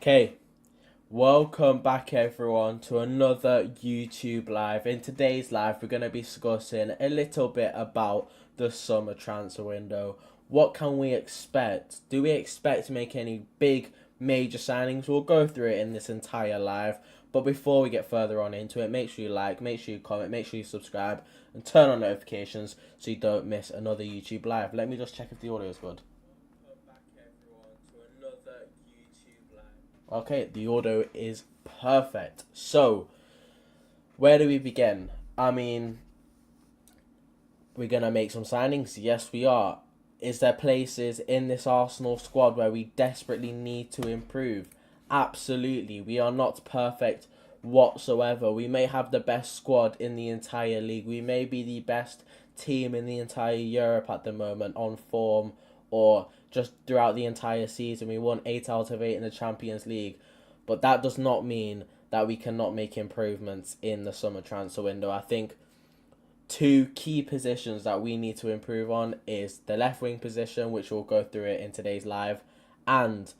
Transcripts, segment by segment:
Okay, welcome back everyone to another YouTube live. In today's live, we're going to be discussing a little bit about the summer transfer window. What can we expect? Do we expect to make any big major signings? We'll go through it in this entire live. But before we get further on into it, make sure you like, make sure you comment, make sure you subscribe, and turn on notifications so you don't miss another YouTube live. Let me just check if the audio is good. Okay, the audio is perfect. So, where do we begin? I mean, we're going to make some signings. Yes, we are. Is there places in this Arsenal squad where we desperately need to improve? Absolutely. We are not perfect whatsoever. We may have the best squad in the entire league. We may be the best team in the entire Europe at the moment on form, or just throughout the entire season. We won 8 out of 8 in the Champions League. But that does not mean that we cannot make improvements in the summer transfer window. I think two key positions that we need to improve on is the left wing position, which we'll go through it in today's live, and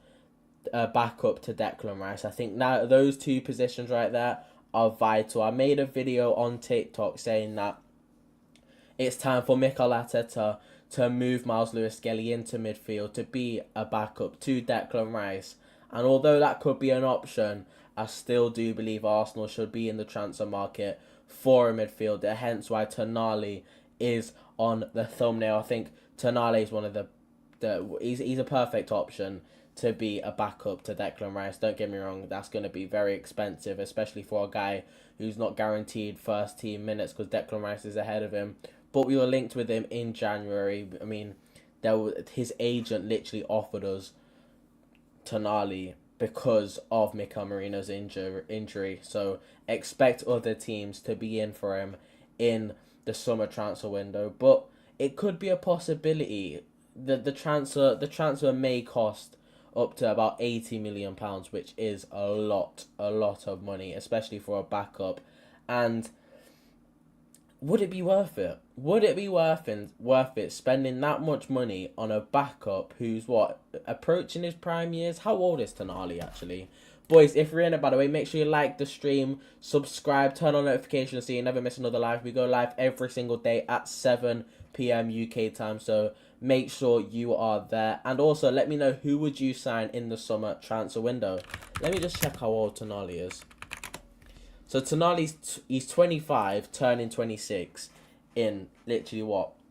a backup to Declan Rice. I think now those two positions right there are vital. I made a video on TikTok saying that it's time for Mikel Arteta to move Miles Lewis-Skelly into midfield to be a backup to Declan Rice. And although that could be an option, I still do believe Arsenal should be in the transfer market for a midfielder, hence why Tonali is on the thumbnail. I think Tonali is one of he's a perfect option to be a backup to Declan Rice. Don't get me wrong, that's going to be very expensive, especially for a guy who's not guaranteed first team minutes because Declan Rice is ahead of him. But we were linked with him in January. I mean, his agent literally offered us Tonali because of Mikel Merino's injury. So expect other teams to be in for him in the summer transfer window. But it could be a possibility. The transfer may cost up to about £80 million, which is a lot of money, especially for a backup. And would it be worth it? Would it be worth it spending that much money on a backup who's approaching his prime years? How old is Tonali actually? Boys, if you're in it, by the way, make sure you like the stream, subscribe, turn on notifications so you never miss another live. We go live every single day at 7 p.m. UK time, so make sure you are there. And also, let me know who would you sign in the summer transfer window. Let me just check how old Tonali is. So he's 25, turning 26 in literally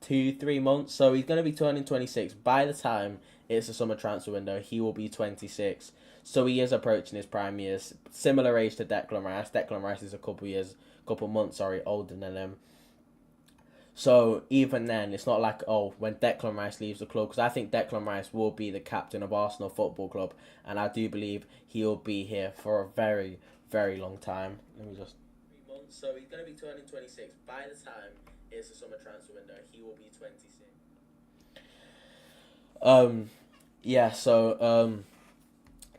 2-3 months. So he's going to be turning 26 by the time it's the summer transfer window. He will be 26. So he is approaching his prime years. Similar age to Declan Rice. Declan Rice is a couple months older than him. So even then, it's not like, when Declan Rice leaves the club, because I think Declan Rice will be the captain of Arsenal Football Club, and I do believe he'll be here for a very, very long time. Let me just 3 months. So he's going to be turning 26 by the time it's the summer transfer window. He will be 26.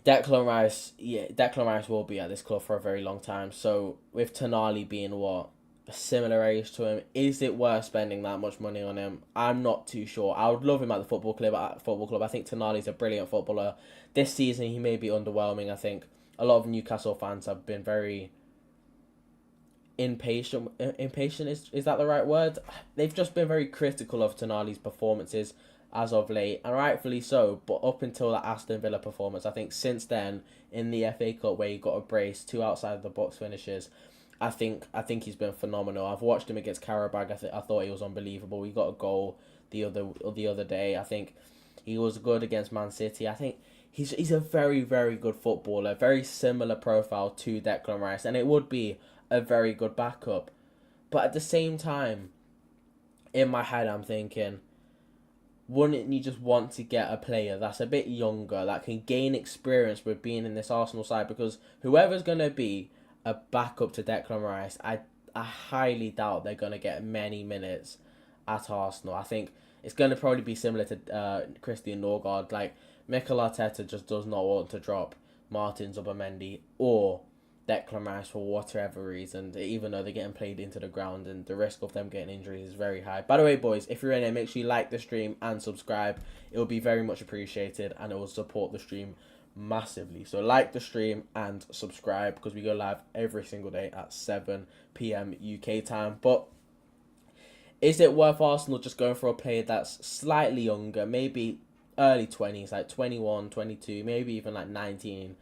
Declan Rice will be at this club for a very long time. So with Tonali being a similar age to him, is it worth spending that much money on him? I'm not too sure. I would love him at the football club. I think Tonali's a brilliant footballer. This season he may be underwhelming. I think a lot of Newcastle fans have been very impatient. Impatient is that the right word? They've just been very critical of Tonali's performances as of late, and rightfully so. But up until that Aston Villa performance, I think since then in the FA Cup where he got a brace, 2 outside the box finishes, I think he's been phenomenal. I've watched him against Karabag. I thought he was unbelievable. He got a goal the other day. I think he was good against Man City. I think he's a very, very good footballer. Very similar profile to Declan Rice, and it would be a very good backup. But at the same time, in my head, I'm thinking, wouldn't you just want to get a player that's a bit younger, that can gain experience with being in this Arsenal side? Because whoever's going to be a backup to Declan Rice, I highly doubt they're going to get many minutes at Arsenal. I think it's going to probably be similar to Christian Norgard. Like, Mikel Arteta just does not want to drop Martin Zubimendi or Declan Rice for whatever reason, even though they're getting played into the ground and the risk of them getting injuries is very high. By the way, boys, if you're in it, make sure you like the stream and subscribe. It will be very much appreciated and it will support the stream massively. So like the stream and subscribe, because we go live every single day at 7 p.m. UK time. But is it worth Arsenal just going for a player that's slightly younger, maybe early 20s, like 21, 22, maybe even like 19,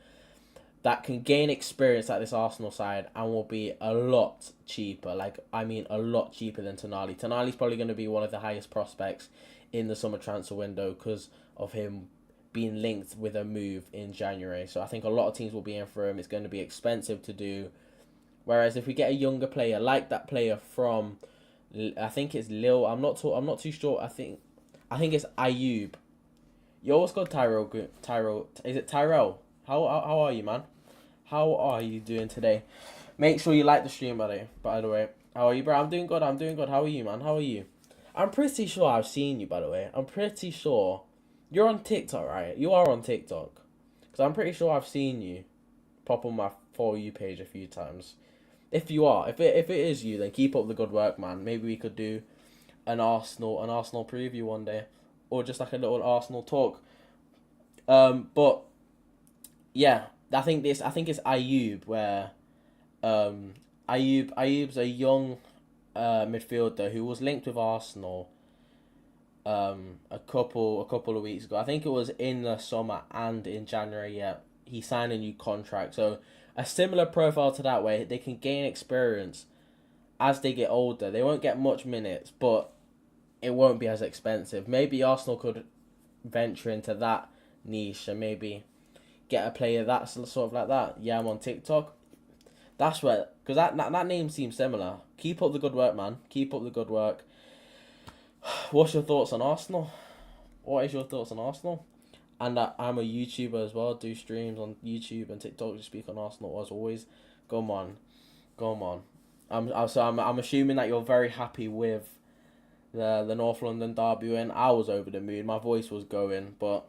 that can gain experience at this Arsenal side and will be a lot cheaper. Like, I mean, a lot cheaper than Tonali. Tonali's probably going to be one of the highest prospects in the summer transfer window because of him being linked with a move in January. So I think a lot of teams will be in for him. It's going to be expensive to do. Whereas if we get a younger player like that player from, I think it's Lille. I'm not too sure. I think it's Ayoub. Yo, what's called Tyrell? Is it Tyrell? How are you, man? How are you doing today? Make sure you like the stream, by the way. How are you, bro? I'm doing good. How are you, man? How are you? I'm pretty sure I've seen you, by the way. I'm pretty sure. You're on TikTok, right? You are on TikTok. Because I'm pretty sure I've seen you pop on my For You page a few times. If you are, if it is you, then keep up the good work, man. Maybe we could do an Arsenal preview one day. Or just like a little Arsenal talk. But yeah, I think it's Ayoub, where Ayoub's a young midfielder who was linked with Arsenal a couple of weeks ago. I think it was in the summer and in January. Yeah, he signed a new contract. So a similar profile to that, where they can gain experience as they get older. They won't get much minutes, but it won't be as expensive. Maybe Arsenal could venture into that niche and maybe get a player that's sort of like that. Yeah, I'm on TikTok. That's where, because that name seems similar. Keep up the good work, man. Keep up the good work. What's your thoughts on Arsenal? What is your thoughts on Arsenal? And I'm a YouTuber as well. Do streams on YouTube and TikTok to speak on Arsenal as always. Go on. I'm assuming that you're very happy with the North London derby win. I was over the moon. My voice was going, but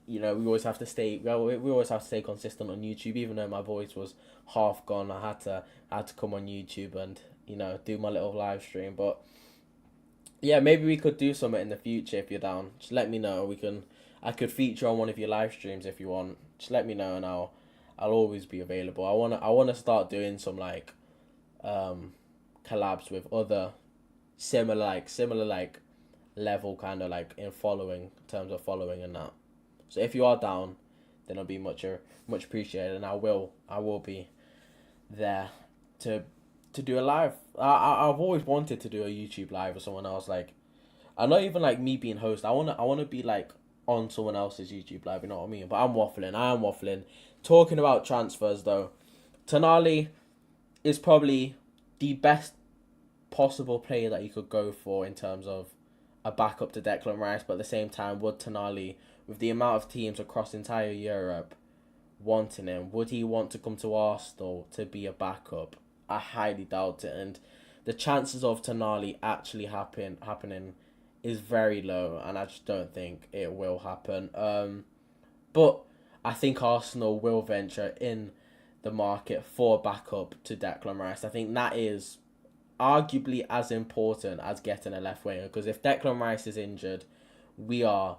we always have to stay. We always have to stay consistent on YouTube. Even though my voice was half gone, I had to come on YouTube and do my little live stream. But yeah, maybe we could do something in the future if you're down. Just let me know. I could feature on one of your live streams if you want. Just let me know and I'll always be available. I wanna start doing some like collabs with other similar level kind of like in terms of following and that. So if you are down, then it'll be much appreciated, and I will be there to do a live. I've always wanted to do a YouTube live with someone else. Like, I'm not even like me being host. I wanna be like on someone else's YouTube live. You know what I mean? But I am waffling. Talking about transfers though, Tonali is probably the best possible player that you could go for in terms of a backup to Declan Rice. But at the same time, would Tonali, with the amount of teams across entire Europe wanting him, would he want to come to Arsenal to be a backup? I highly doubt it, and the chances of Tonali actually happening is very low, and I just don't think it will happen. But I think Arsenal will venture in the market for a backup to Declan Rice. I think that is arguably as important as getting a left winger, because if Declan Rice is injured, we are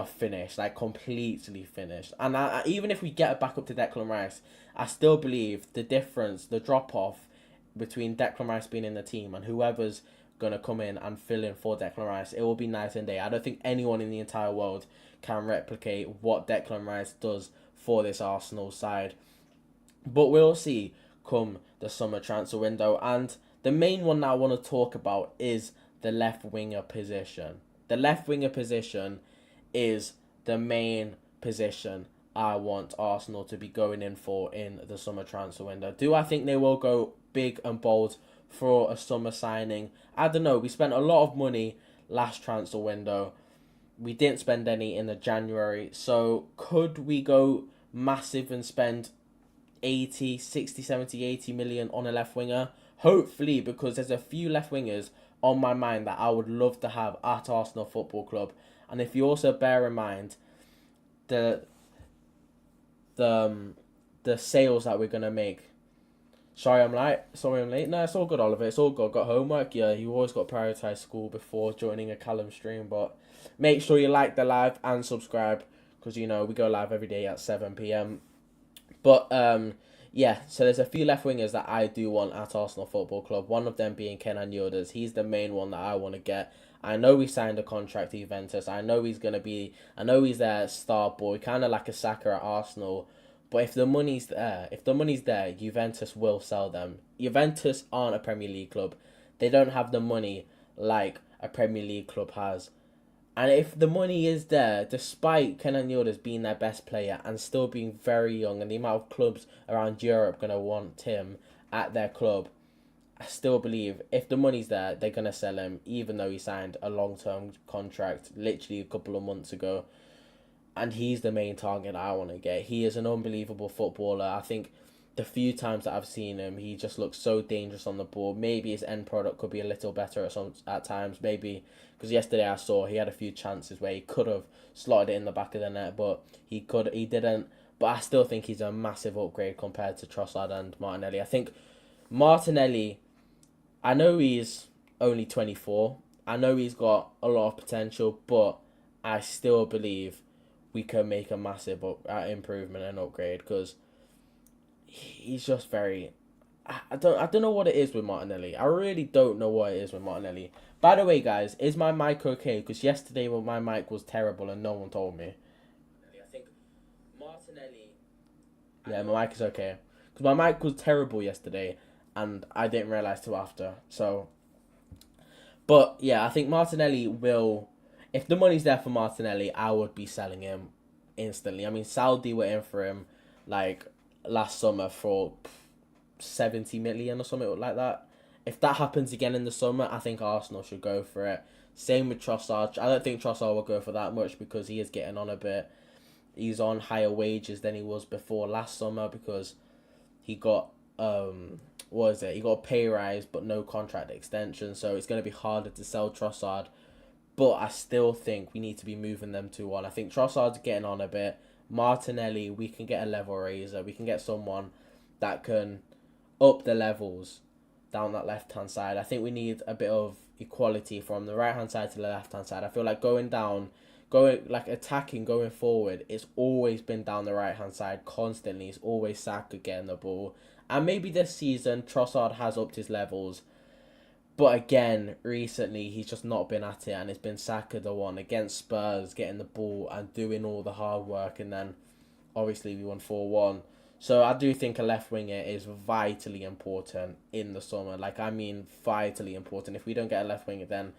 finished, like completely finished. And even if we get a backup to Declan Rice, I still believe the drop off between Declan Rice being in the team and whoever's gonna come in and fill in for Declan Rice, it will be night and day. I don't think anyone in the entire world can replicate what Declan Rice does for this Arsenal side. But we'll see come the summer transfer window. And the main one that I want to talk about is the left winger position. The left winger position is the main position I want Arsenal to be going in for in the summer transfer window. Do I think they will go big and bold for a summer signing? I don't know. We spent a lot of money last transfer window. We didn't spend any in the January. So could we go massive and spend 80, 60, 70, 80 million on a left winger? Hopefully, because there's a few left wingers on my mind that I would love to have at Arsenal Football Club. And if you also bear in mind the sales that we're gonna make. Sorry I'm late. No, it's all good, Oliver. It's all good. Got homework. Yeah, you always got to prioritise school before joining a Callum stream. But make sure you like the live and subscribe, because because we go live every day at 7 p.m. But yeah, so there's a few left wingers that I do want at Arsenal Football Club. One of them being Kenan Yildiz. He's the main one that I want to get. I know we signed a contract to Juventus. I know he's gonna be. I know he's their star boy, kind of like a Saka at Arsenal. But if the money's there, Juventus will sell them. Juventus aren't a Premier League club. They don't have the money like a Premier League club has. And if the money is there, despite Kenan Yildiz being their best player and still being very young, and the amount of clubs around Europe going to want him at their club, I still believe if the money's there, they're going to sell him, even though he signed a long-term contract literally a couple of months ago. And he's the main target I want to get. He is an unbelievable footballer. I think the few times that I've seen him, he just looks so dangerous on the ball. Maybe his end product could be a little better at times. Maybe because yesterday I saw he had a few chances where he could have slotted it in the back of the net, but he didn't. But I still think he's a massive upgrade compared to Trossard and Martinelli. I think Martinelli, I know he's only 24. I know he's got a lot of potential, but I still believe we can make a massive improvement and upgrade because he's just very. I don't know what it is with Martinelli. I really don't know what it is with Martinelli. By the way, guys, is my mic okay? Because yesterday my mic was terrible and no one told me. I think Martinelli. Yeah, my mic is okay. Because my mic was terrible yesterday and I didn't realise till after. So, but yeah, I think Martinelli will. If the money's there for Martinelli, I would be selling him instantly. I mean, Saudi were in for him like last summer for 70 million or something like that. If that happens again in the summer, I think Arsenal should go for it. Same with Trossard. I don't think Trossard will go for that much because he is getting on a bit. He's on higher wages than he was before last summer because he got what is it? He got a pay rise but no contract extension, so it's going to be harder to sell Trossard. But I still think we need to be moving them to one. I think Trossard's getting on a bit. Martinelli, we can get a level raiser. We can get someone that can up the levels down that left-hand side. I think we need a bit of equality from the right-hand side to the left-hand side. I feel like attacking, going forward, it's always been down the right-hand side constantly. It's always Saka getting the ball. And maybe this season, Trossard has upped his levels. But again, recently, he's just not been at it. And it's been Saka the one against Spurs, getting the ball and doing all the hard work. And then, obviously, we won 4-1. So I do think a left winger is vitally important in the summer. Vitally important. If we don't get a left winger, then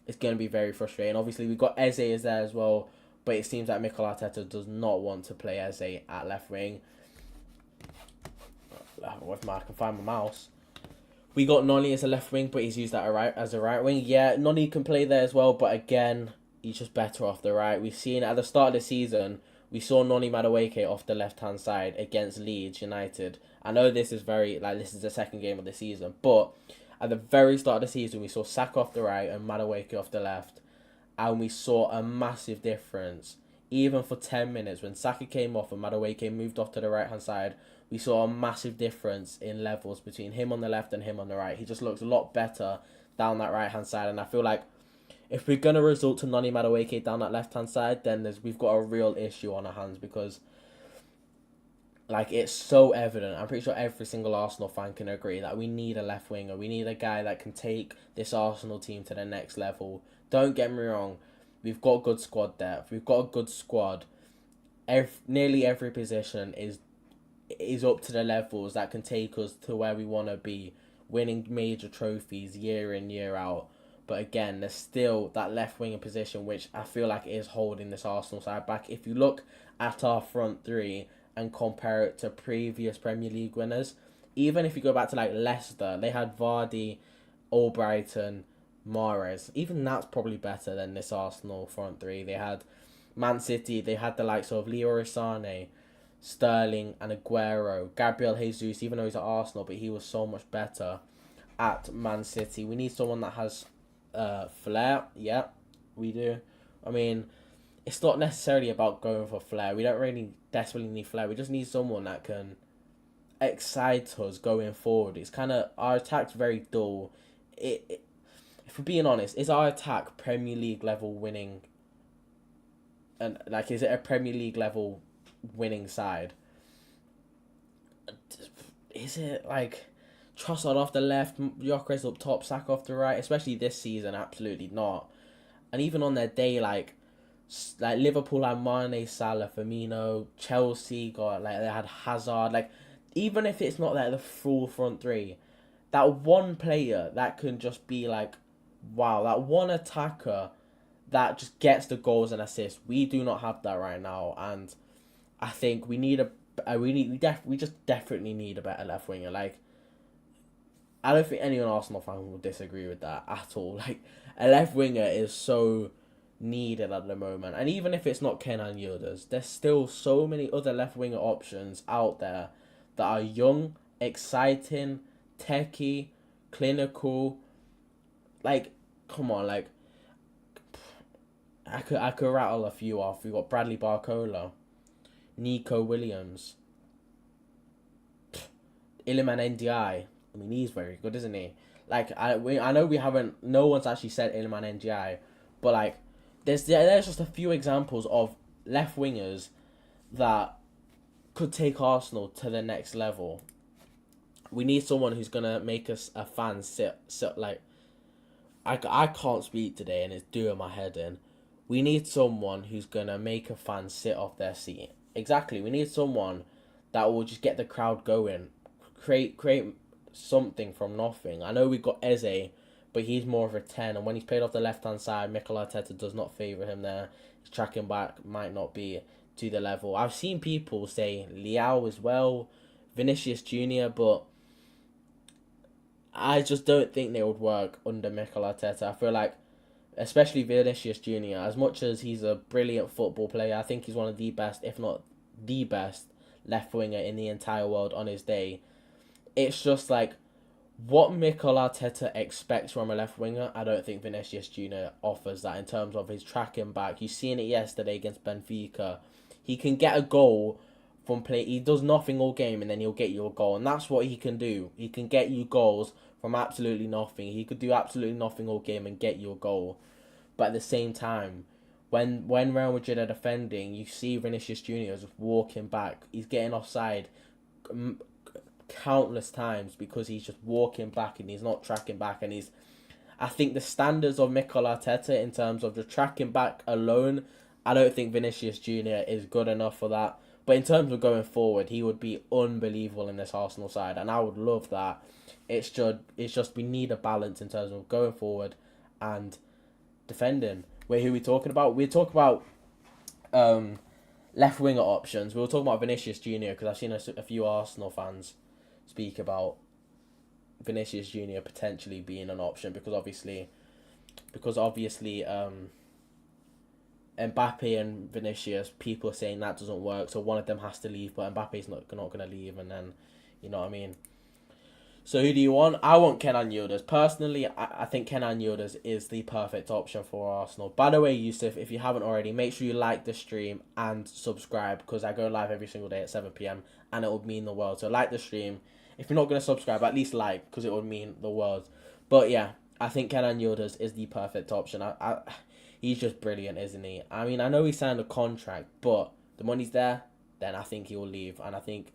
it's going to be very frustrating. Obviously, we've got Eze is there as well, but it seems like Mikel Arteta does not want to play Eze at left wing. If I can find my mouse. We got Noni as a left wing, but he's used that as a right wing. Yeah, Noni can play there as well, but again, he's just better off the right. We've seen at the start of the season, we saw Noni Madueke off the left-hand side against Leeds United. I know this is the second game of the season, but at the very start of the season, we saw Saka off the right and Madueke off the left, and we saw a massive difference. Even for 10 minutes, when Saka came off and Madueke moved off to the right-hand side, we saw a massive difference in levels between him on the left and him on the right. He just looks a lot better down that right-hand side, and I feel like if we're going to resort to Noni Madueke down that left-hand side, then we've got a real issue on our hands because it's so evident. I'm pretty sure every single Arsenal fan can agree that we need a left winger. We need a guy that can take this Arsenal team to the next level. Don't get me wrong. We've got good squad depth. We've got a good squad. Nearly every position is up to the levels that can take us to where we want to be, winning major trophies year in, year out. But again, there's still that left winger position which I feel like is holding this Arsenal side back. If you look at our front three and compare it to previous Premier League winners, even if you go back to Leicester, they had Vardy, Albrighton, Mahrez. Even that's probably better than this Arsenal front three. They had Man City, they had the likes of Leroy Sané, Sterling and Aguero, Gabriel Jesus, even though he's at Arsenal, but he was so much better at Man City. We need someone that has flair. Yeah, we do. I mean, it's not necessarily about going for flair. We don't really desperately need flair. We just need someone that can excite us going forward. It's kind of, our attack's very dull. If we're being honest, is our attack Premier League level winning and like, is it a Premier League level winning side? Is it like Trossard off the left, Gyökeres up top, Saka off the right? Especially this season, absolutely not. And even on their day, like Liverpool had Mane, Salah, Firmino, Chelsea got like they had Hazard. Like, even if it's not like the full front three, that one player that can just be like, wow, that one attacker that just gets the goals and assists. We do not have that right now, and I think we need we just definitely need a better left winger. Like, I don't think anyone Arsenal fan will disagree with that at all. Like, a left winger is so needed at the moment, and even if it's not Kenan Yildiz, there's still so many other left winger options out there that are young, exciting, techie, clinical. Like, come on, like, I could rattle a few off. We got Bradley Barcola, Nico Williams, Iliman Ndiaye. I mean, he's very good, isn't he? Like, I know we haven't. No one's actually said Iliman Ndiaye, but like, there's just a few examples of left wingers that could take Arsenal to the next level. We need someone who's gonna make us a fan sit like. I can't speak today and it's doing my head in. We need someone who's gonna make a fan sit off their seat. Exactly. We need someone that will just get the crowd going, create something from nothing. I know we got Eze, but he's more of a 10, and when he's played off the left hand side, Mikel Arteta does not favour him there. His tracking back might not be to the level. I've seen people say Leao as well, Vinicius Junior, but I just don't think they would work under Mikel Arteta. I feel like, especially Vinicius Junior, as much as he's a brilliant football player, I think he's one of the best, if not the best, left winger in the entire world on his day. It's just like, what Mikel Arteta expects from a left winger, I don't think Vinicius Junior offers that in terms of his tracking back. You've seen it yesterday against Benfica. He can get a goal from play. He does nothing all game and then he'll get you a goal. And that's what he can do. He can get you goals from absolutely nothing. He could do absolutely nothing all game and get you a goal. But at the same time, when Real Madrid are defending, you see Vinicius Junior just walking back. He's getting offside countless times because he's just walking back and he's not tracking back. And I think the standards of Mikel Arteta in terms of the tracking back alone, I don't think Vinicius Junior is good enough for that. But in terms of going forward, he would be unbelievable in this Arsenal side, and I would love that. It's just we need a balance in terms of going forward and defending. Wait, who are we talking about? We're talking about left winger options. We were talking about Vinicius Junior because I've seen a few Arsenal fans speak about Vinicius Junior potentially being an option because obviously Mbappe and Vinicius, people are saying that doesn't work, so one of them has to leave, but Mbappe's not going to leave, and then, you know what I mean? So who do you want? I want Kenan Yildiz. Personally, I think Kenan Yildiz is the perfect option for Arsenal. By the way, Yusuf, if you haven't already, make sure you like the stream and subscribe, because I go live every single day at 7 p.m, and it would mean the world. So like the stream. If you're not going to subscribe, at least like, because it would mean the world. But yeah, I think Kenan Yildiz is the perfect option. He's just brilliant, isn't he? I mean, I know he signed a contract, but the money's there, then I think he will leave. And I think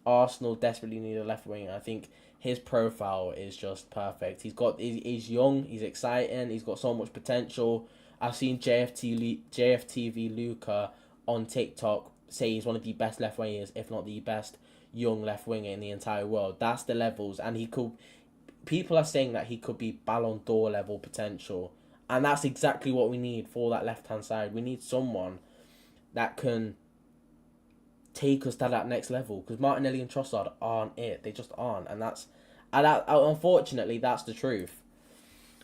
Arsenal desperately need a left wing. I think his profile is just perfect. He's young, he's exciting, he's got so much potential. I've seen JFTV Luca on TikTok say he's one of the best left wingers, if not the best young left winger in the entire world. That's the levels, and people are saying that he could be Ballon d'Or level potential. And that's exactly what we need for that left-hand side. We need someone that can take us to that next level. Because Martinelli and Trossard aren't it. They just aren't. And unfortunately, that's the truth.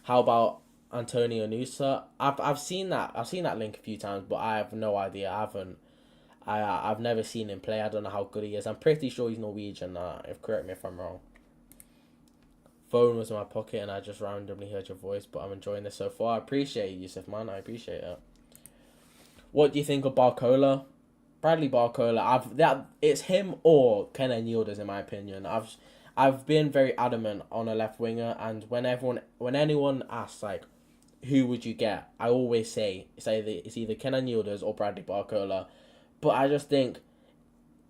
How about Antonio Nusa? I've seen that. I've seen that link a few times, but I have no idea. I've never seen him play. I don't know how good he is. I'm pretty sure he's Norwegian. Correct me if I'm wrong. Phone was in my pocket and I just randomly heard your voice, but I'm enjoying this so far. I appreciate it, Yusuf, man. I appreciate it. What do you think of Barcola? Bradley Barcola. It's him or Kenan Yildiz in my opinion. I've been very adamant on a left winger, and when anyone asks like, who would you get? I always say it's either Kenan Yildiz or Bradley Barcola, but I just think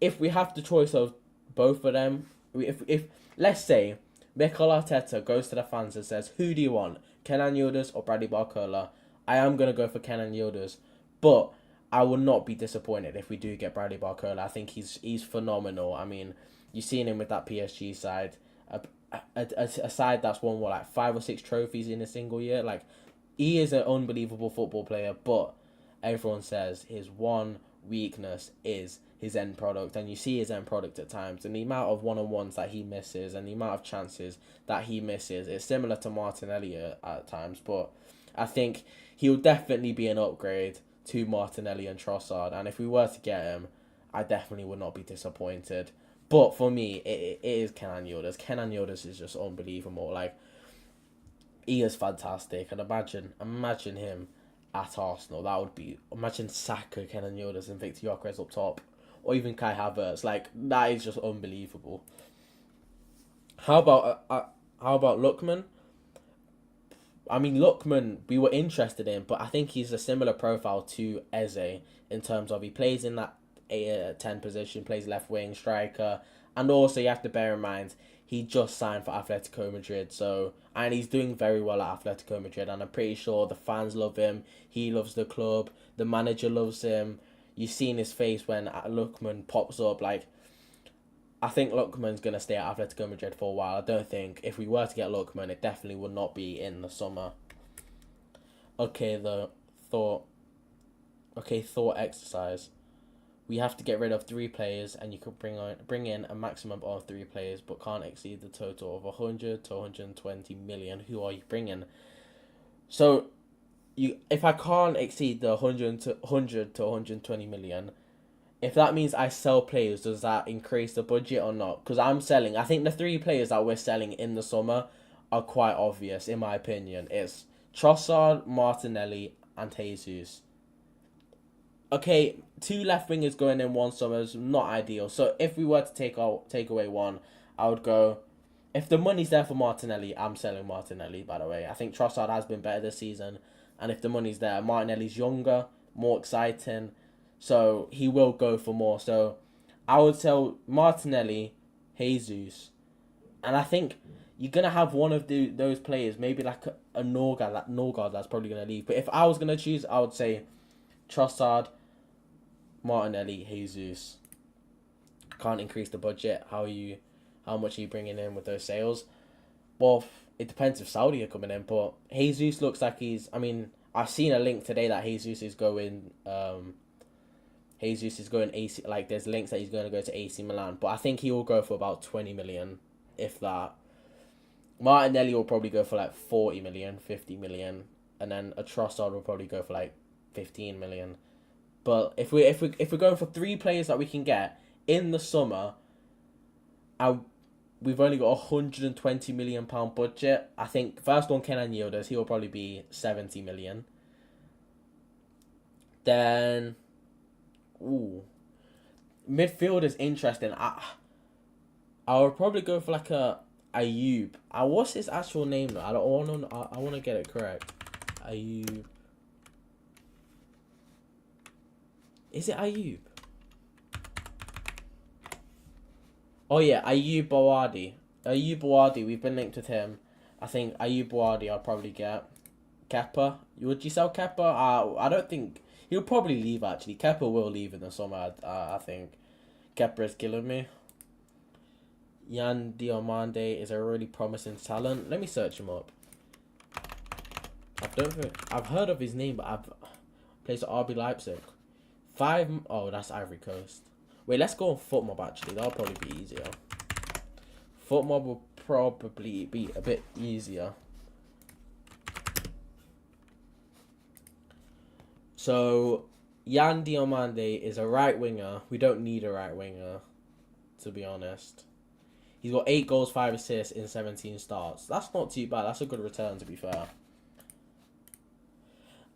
if we have the choice of both of them, if let's say Mikel Arteta goes to the fans and says, "Who do you want, Kenan Yildiz or Bradley Barcola?" I am gonna go for Kenan Yildiz, but I will not be disappointed if we do get Bradley Barcola. I think he's phenomenal. I mean, you've seen him with that PSG side, a side that's won what, like 5 or 6 trophies in a single year. Like, he is an unbelievable football player, but everyone says his one weakness is his end product, and you see his end product at times, and the amount of one-on-ones that he misses and the amount of chances that he misses is similar to Martinelli at times, but I think he'll definitely be an upgrade to Martinelli and Trossard, and if we were to get him, I definitely would not be disappointed. But for me, it is Kenan Yildiz. Kenan Yildiz is just unbelievable. Like, he is fantastic, and imagine him at Arsenal. That would be, imagine Saka, Kenan Yildiz, and Victor Gyökeres up top, or even Kai Havertz. Like, that is just unbelievable. How about Lookman? I mean, Lookman, we were interested in, but I think he's a similar profile to Eze in terms of he plays in that 10 position, plays left wing, striker, and also you have to bear in mind he just signed for Atletico Madrid, and he's doing very well at Atletico Madrid, and I'm pretty sure the fans love him, he loves the club, the manager loves him. You've seen his face when Lookman pops up. Like, I think Lookman's going to stay at Atletico Madrid for a while. I don't think if we were to get Lookman, it definitely would not be in the summer. Okay, thought exercise. We have to get rid of 3 players, and you could bring in a maximum of 3 players, but can't exceed the total of 100 to 120 million. Who are you bringing? So, if I can't exceed the 100 to 120 million, if that means I sell players, does that increase the budget or not? Because I'm selling. I think the 3 players that we're selling in the summer are quite obvious, in my opinion. It's Trossard, Martinelli, and Jesus. Okay, 2 left wingers going in one summer is not ideal. So if we were to take away one, I would go. If the money's there for Martinelli, I'm selling Martinelli. By the way, I think Trossard has been better this season, and if the money's there, Martinelli's younger, more exciting, so he will go for more. So I would sell Martinelli, Jesus, and I think you're gonna have one of those players, maybe like a Norgard that's probably gonna leave. But if I was gonna choose, I would say Trossard, Martinelli, Jesus. Can't increase the budget. How much are you bringing in with those sales? Well, it depends if Saudi are coming in, but Jesus looks like he's. I mean, I've seen a link today that Jesus is going. Jesus is going AC. Like, there's links that he's going to go to AC Milan, but I think he will go for about 20 million, if that. Martinelli will probably go for like 40 million, 50 million, and then a Trossard will probably go for like 15 million. But if we're going for 3 players that we can get in the summer, we've only got £120 million budget. I think first one, Kenan Yildiz, he will probably be 70 million. Then, midfield is interesting. I would probably go for like a Ayub. What's his actual name though? I want to get it correct. Ayub. Is it Ayub? Oh yeah, Ayub Bawadi. Ayub Bawadi, we've been linked with him. I think Ayub Bawadi I'll probably get. Kepa. Would you sell Kepa? I don't think... He'll probably leave, actually. Kepa will leave in the summer, I think. Kepa is killing me. Yan Diomande is a really promising talent. Let me search him up. I've heard of his name, but I've plays at RB Leipzig. That's Ivory Coast. Wait, let's go on FootMob, actually. That'll probably be easier. FootMob will probably be a bit easier. So, Yan Diomande is a right winger. We don't need a right winger, to be honest. He's got 8 goals, 5 assists in 17 starts. That's not too bad. That's a good return, to be fair.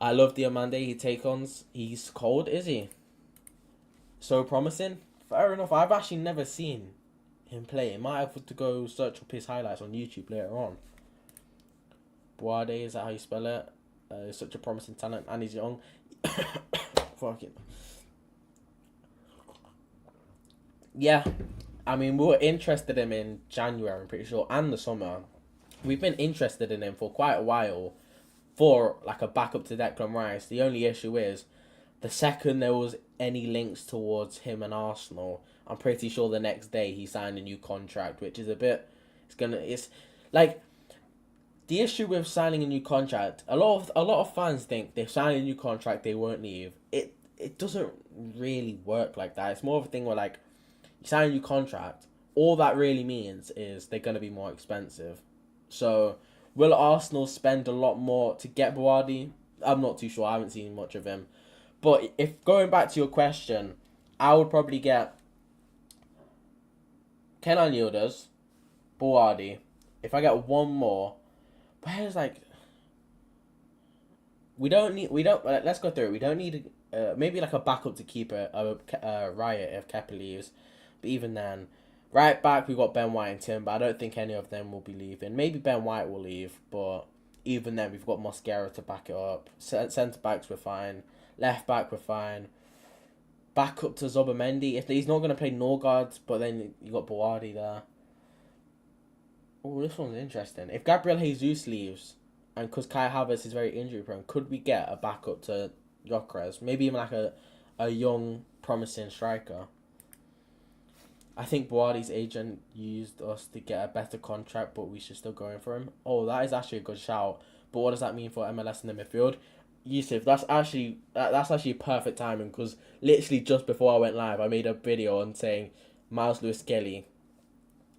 I love Diomande. He take-ons. He's cold, is he? So promising. Fair enough. I've actually never seen him play. I might have to go search up his highlights on YouTube later on. Boade, is that how you spell it? He's such a promising talent, and he's young. Fuck it. Yeah, I mean, we were interested in him in January, I'm pretty sure, and the summer. We've been interested in him for quite a while for like a backup to Declan Rice. The only issue is the second there was any links towards him and Arsenal, I'm pretty sure the next day he signed a new contract, which is a bit. It's like the issue with signing a new contract. A lot of fans think they sign a new contract, they won't leave. It doesn't really work like that. It's more of a thing where like you sign a new contract. All that really means is they're gonna be more expensive. So will Arsenal spend a lot more to get Boadi? I'm not too sure. I haven't seen much of him. But if going back to your question, I would probably get Kenan Yildiz, Boadi. If I get one more, where's like we don't let's go through it. We don't need maybe like a backup to keep a Riot if Kepa leaves, but even then, right back we got Ben White and Tim, but I don't think any of them will be leaving. Maybe Ben White will leave, but even then we've got Mosquera to back it up. Centre backs we're fine. Left back we're fine. Back up to Zobamendi. If he's not gonna play Norgard, but then you got Boadi there. Oh, this one's interesting. If Gabriel Jesus leaves, and because Kai Havertz is very injury prone, could we get a backup to Gyökeres? Maybe even like a young, promising striker. I think Boadi's agent used us to get a better contract, but we should still go in for him. Oh, that is actually a good shout. But what does that mean for MLS in the midfield? Yusuf, that's actually perfect timing because literally just before I went live, I made a video on saying Miles Lewis-Skelly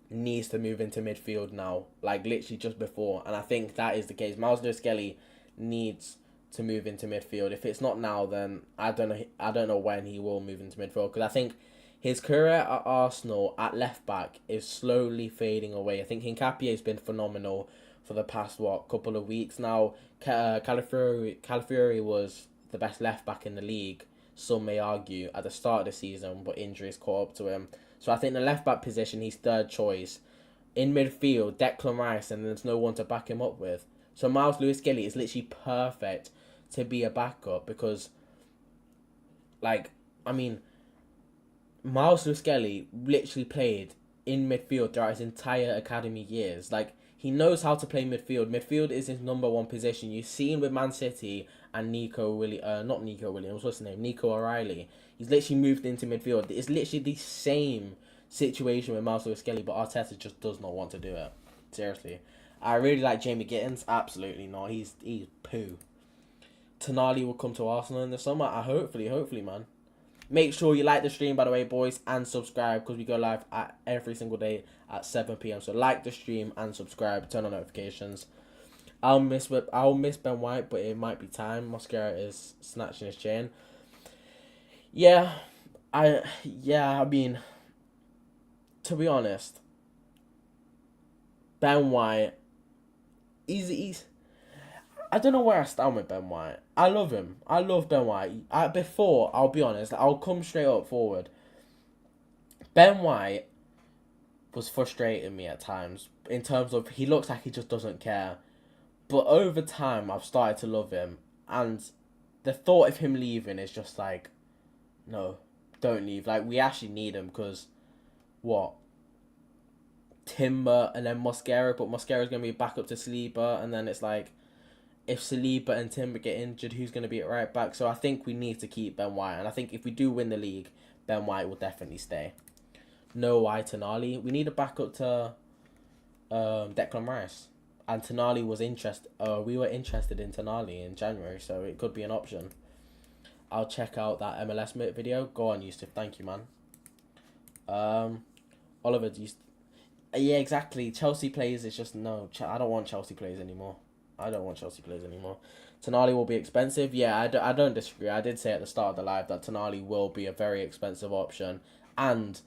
needs to move into midfield now, like literally just before, and I think that is the case. Miles Lewis-Skelly needs to move into midfield. If it's not now, then I don't know. I don't know when he will move into midfield because I think his career at Arsenal at left back is slowly fading away. I think Hincapié has been phenomenal for the past couple of weeks now. Calafiori was the best left back in the league, some may argue, at the start of the season, but injuries caught up to him. So I think the left back position, he's third choice. In midfield, Declan Rice, and there's no one to back him up with. So Miles Lewis-Skelly is literally perfect to be a backup because, like, I mean, Miles Lewis-Skelly literally played in midfield throughout his entire academy years. Like, he knows how to play midfield. Midfield is his number one position. You've seen with Man City and not Nico Williams, what's his name? Nico O'Reilly. He's literally moved into midfield. It's literally the same situation with Miles Lewis-Skelly, but Arteta just does not want to do it. Seriously. I really like Jamie Gittins. Absolutely not. He's poo. Tonali will come to Arsenal in the summer. Hopefully, man. Make sure you like the stream, by the way, boys, and subscribe because we go live every single day at 7 p.m. So like the stream and subscribe. Turn on notifications. I'll miss Ben White, but it might be time. Mosquera is snatching his chain. Yeah, I mean, to be honest, Ben White, he's I don't know where I stand with Ben White. I love him. I love Ben White. I'll be honest, I'll come straight up forward. Ben White was frustrating me at times in terms of he looks like he just doesn't care. But over time, I've started to love him. And the thought of him leaving is just like, no, don't leave. Like, we actually need him because, what? Timber and then Mosquera, but Mosquera's going to be back up to Saliba. And then it's like, if Saliba and Timber get injured, who's going to be at right back? So I think we need to keep Ben White. And I think if we do win the league, Ben White will definitely stay. No White Tonali. We need a backup to Declan Rice. And Tonali was we were interested in Tonali in January, so it could be an option. I'll check out that MLS video. Go on, Yusuf. Thank you, man. Oliver, yeah, exactly. Chelsea players is just no. I don't want Chelsea players anymore. Tonali will be expensive. Yeah, I don't disagree. I did say at the start of the live that Tonali will be a very expensive option, and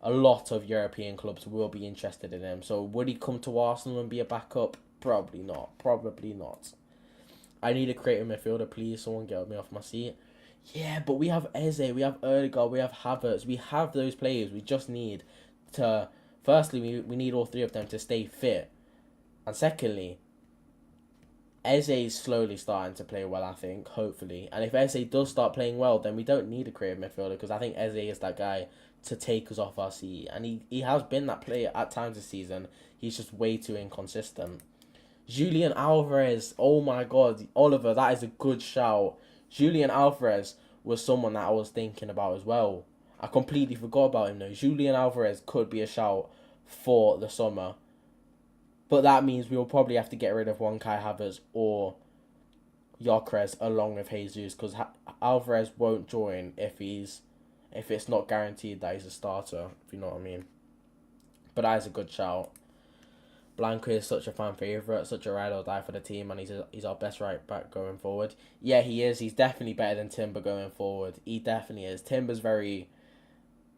a lot of European clubs will be interested in him. So would he come to Arsenal and be a backup? Probably not. I need a creative midfielder, please. Someone get me off my seat. Yeah, but we have Eze, we have Erdegaard, we have Havertz. We have those players. We just need to... Firstly, we need all three of them to stay fit. And secondly, Eze is slowly starting to play well, I think, hopefully. And if Eze does start playing well, then we don't need a creative midfielder because I think Eze is that guy to take us off our seat. And he has been that player at times this season. He's just way too inconsistent. Julian Alvarez, oh my god, Oliver, that is a good shout. Julian Alvarez was someone that I was thinking about as well. I completely forgot about him though. Julian Alvarez could be a shout for the summer. But that means we will probably have to get rid of one Kai Havertz or Gyökeres along with Jesus because Alvarez won't join if it's not guaranteed that he's a starter, if you know what I mean. But that is a good shout. Blanco is such a fan favourite, such a ride or die for the team, and he's our best right back going forward. Yeah, he is. He's definitely better than Timber going forward. He definitely is. Timber's very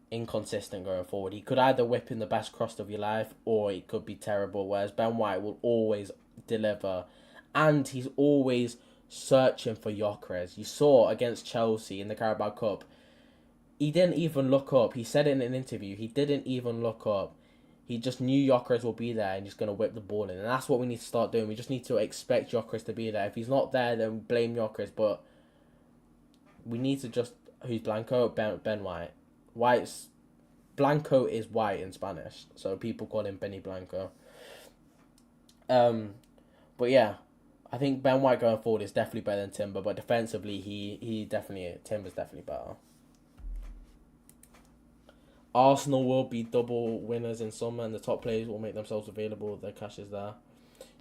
inconsistent going forward. He could either whip in the best cross of your life or it could be terrible, whereas Ben White will always deliver. And he's always searching for Gyökeres. You saw against Chelsea in the Carabao Cup, he didn't even look up. He said it in an interview. He didn't even look up. He just knew Gyökeres will be there and he's going to whip the ball in. And that's what we need to start doing. We just need to expect Gyökeres to be there. If he's not there, then blame Gyökeres. But we need to just... Who's Blanco? Ben White. Blanco is white in Spanish. So people call him Benny Blanco. But yeah, I think Ben White going forward is definitely better than Timber. But defensively, Timber's definitely better. Arsenal will be double winners in summer and the top players will make themselves available. Their cash is there.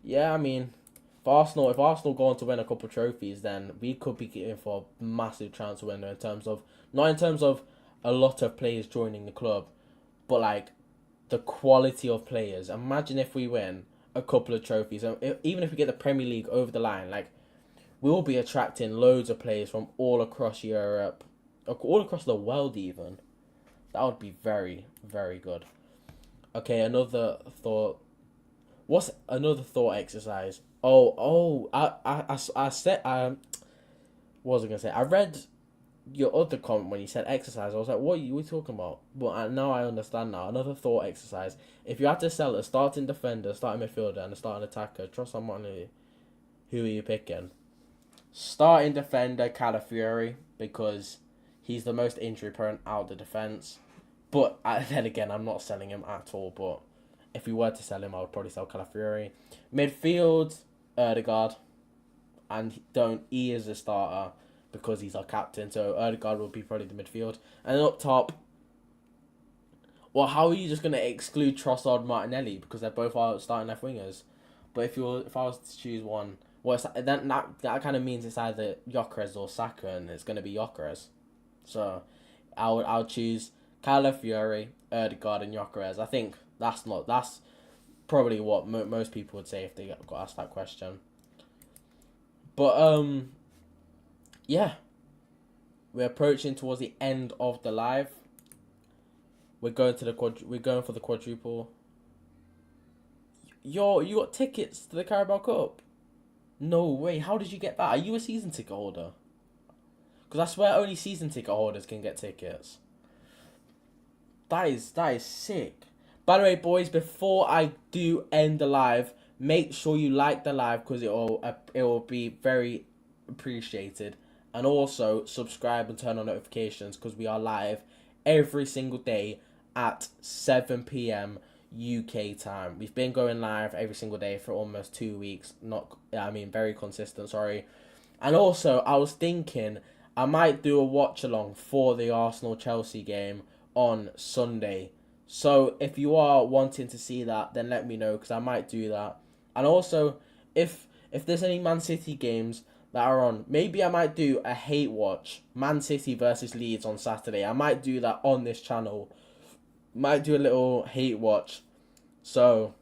Yeah, I mean, if Arsenal go on to win a couple of trophies, then we could be getting for a massive transfer window in terms of, not in terms of a lot of players joining the club, but like the quality of players. Imagine if we win a couple of trophies, and even if we get the Premier League over the line, like we'll be attracting loads of players from all across Europe, all across the world even. That would be very, very good. Okay, another thought. What's another thought exercise? I said, what was I gonna say? I read your other comment when you said exercise. I was like, what are you talking about? But now I understand now. Another thought exercise. If you had to sell a starting defender, starting midfielder, and a starting attacker, trust someone who are you picking? Starting defender, Calafiori, because he's the most injury prone out of the defence. But then again, I'm not selling him at all. But if we were to sell him, I would probably sell Calafiori. Midfield, Ødegaard. And he is a starter because he's our captain. So Ødegaard will be probably the midfield. And then up top, well, how are you just going to exclude Trossard, Martinelli? Because they're both our starting left wingers. But if I was to choose one, well, that kind of means it's either Gyökeres or Saka, and it's going to be Gyökeres. So I'll choose Calafiori, Ødegaard, and Gyökeres. I think that's probably what most people would say if they got asked that question. But yeah, we're approaching towards the end of the live. We're going for the quadruple. You got tickets to the Carabao Cup? No way! How did you get that? Are you a season ticket holder? Because I swear only season ticket holders can get tickets. That is sick. By the way, boys, before I do end the live, make sure you like the live because it will be very appreciated. And also subscribe and turn on notifications because we are live every single day at 7 p.m. UK time. We've been going live every single day for almost 2 weeks. Very consistent, sorry. And also, I was thinking I might do a watch along for the Arsenal-Chelsea game on Sunday. So if you are wanting to see that, then let me know because I might do that. And also, if there's any Man City games that are on, maybe I might do a hate watch, Man City versus Leeds on Saturday. I might do that on this channel. Might do a little hate watch. So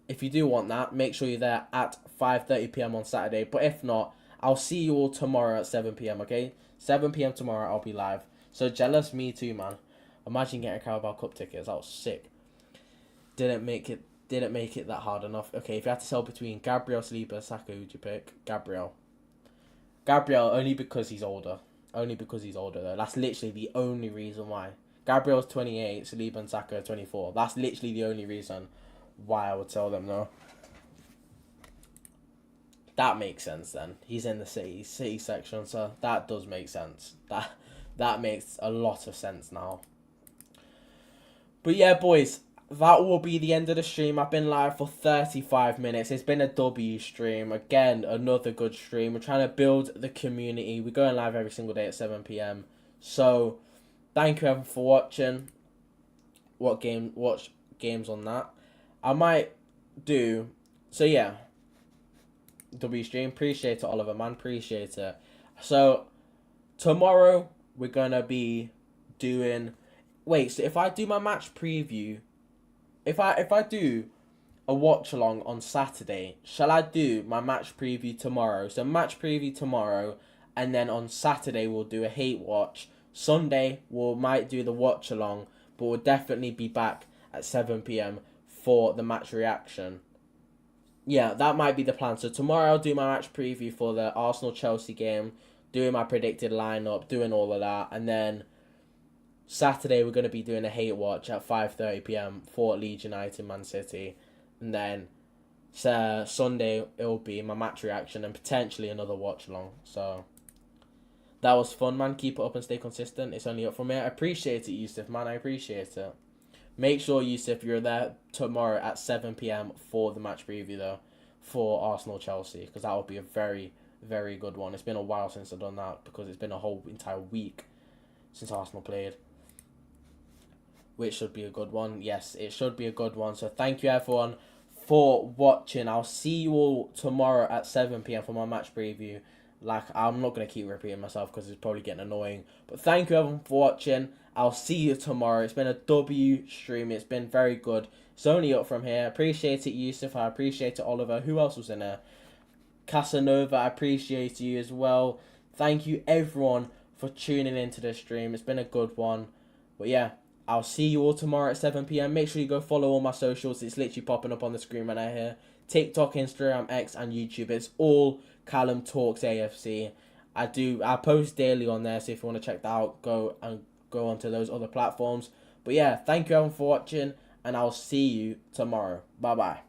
if you do want that, make sure you're there at 5:30 p.m. on Saturday. But if not, I'll see you all tomorrow at 7 p.m. Okay, 7 p.m. tomorrow I'll be live. So jealous me too, man. Imagine getting Carabao Cup tickets. That was sick. Didn't make it that hard enough. Okay, if you had to sell between Gabriel, Saliba, Saka, who'd you pick? Gabriel, only because he's older. Only because he's older, though. That's literally the only reason why. Gabriel's 28, Saliba and Saka are 24. That's literally the only reason why I would sell them, though. That makes sense then. He's in the city section, so that does make sense. That makes a lot of sense now. But yeah, boys, that will be the end of the stream. I've been live for 35 minutes. It's been a W stream. Again, another good stream. We're trying to build the community. We're going live every single day at 7 p.m. So, thank you everyone for watching. Watch games on that. I might do. So yeah, W stream. Appreciate it, Oliver, man. Appreciate it. So tomorrow we're gonna be doing. Wait, so if I do my match preview, if I do a watch along on Saturday, shall I do my match preview tomorrow? So match preview tomorrow, and then on Saturday we'll do a hate watch. Sunday we might do the watch along, but we'll definitely be back at 7 p.m. for the match reaction. Yeah, that might be the plan. So tomorrow I'll do my match preview for the Arsenal-Chelsea game, doing my predicted lineup, doing all of that, and then Saturday we're going to be doing a hate watch at 5:30 p.m. for Leeds United Man City, and then Sunday it will be my match reaction and potentially another watch along. So that was fun, man. Keep it up and stay consistent. It's only up from here. I appreciate it, Yusuf, man. I appreciate it. Make sure, Yusuf, you're there tomorrow at 7 p.m. for the match preview, though, for Arsenal-Chelsea, because that will be a very, very good one. It's been a while since I've done that, because it's been a whole entire week since Arsenal played, which should be a good one. Yes, it should be a good one. So thank you, everyone, for watching. I'll see you all tomorrow at 7 p.m. for my match preview. Like, I'm not going to keep repeating myself because it's probably getting annoying. But thank you, everyone, for watching. I'll see you tomorrow. It's been a W stream. It's been very good. It's only up from here. Appreciate it, Yusuf. I appreciate it, Oliver. Who else was in there? Casanova, I appreciate you as well. Thank you, everyone, for tuning into the stream. It's been a good one. But yeah, I'll see you all tomorrow at 7 p.m. Make sure you go follow all my socials. It's literally popping up on the screen right here. TikTok, Instagram, X, and YouTube. It's all Callum Talks AFC. I post daily on there, so if you want to check that out, go onto those other platforms. But yeah, thank you everyone for watching, and I'll see you tomorrow. Bye bye.